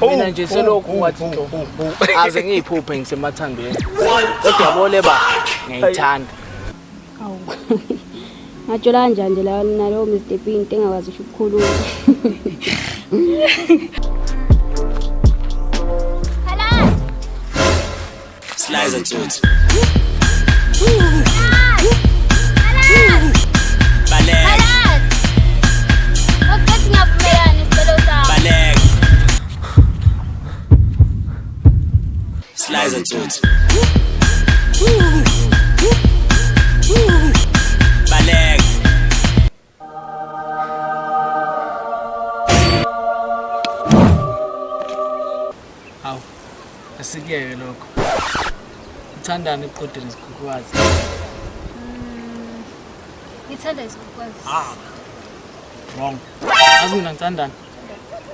mina nje selokhu wathi aze ngiyiphuphe ngisemathandweni kodwa yabole ba ngiyayithanda. Awu. Ngatshola kanjani nje la nalo Mr Pinto engakwazi ukukhuluma. Hala. Slice and tooth. Balik. Huwag kasi nga pumayaan isdalaw sa balik. Slice and tooth. Balik. Awu. Asikeke lokho. Uthandani iqodo lesikhukwazi? Ngithanda isikukwazi. Wrong. Azi mina ngithandani?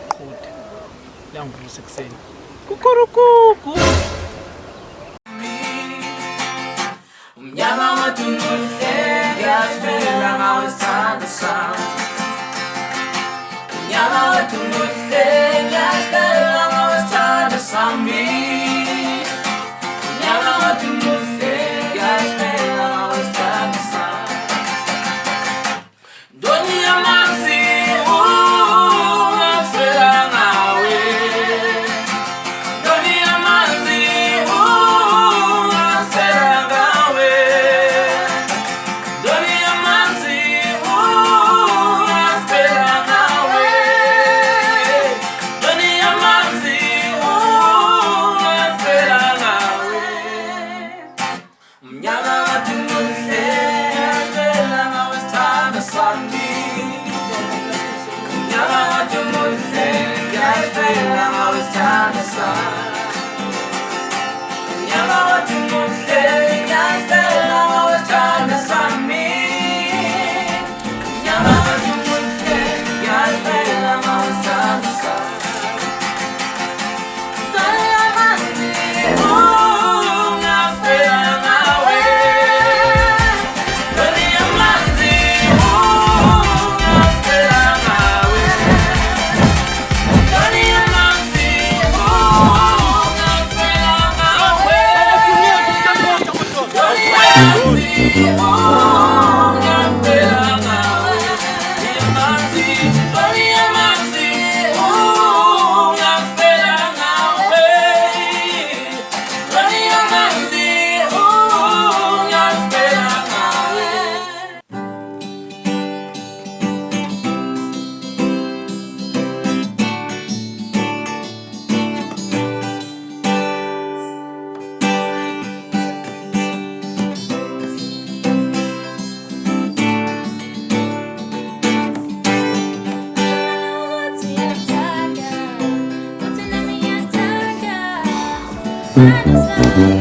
Qodo. Langivusa ekseni. Kukurukuku. Umnyama wathi muhle ngiyazibela ngawuthanda sami. Umnyama wathi muhle ngiyazibela ngawuthanda sami. Umnyama wathi muhle ngiyazibela ngawuthanda sami. Ndoni yamanzi ungafela ngawe. Ndoni yamanzi ungafela ngawe. Ndoni yamanzi ungafela ngawe. Ndoni yamanzi ungafela ngawe. Umnyama wathi muhle ngiyazibela ngawuthanda sami. Umnyama wathi muhle ngiyazibela ngawuthanda sami. Umnyama wathi muhle ngiyazibela ngawuthanda sami. Umnyama wathi muhle ngiyazibela ngawuthanda sami. Ndoni yamanzi ungafela ngawe. Ndoni yamanzi ungafela ngawe. Ndoni yamanzi ungafela ngawe. Ndoni yamanzi ungafela ngawe. Yamanzi, ndoni yamanzi ungafela ngawe. Ndoni yamanzi ungafela ngawe. Sana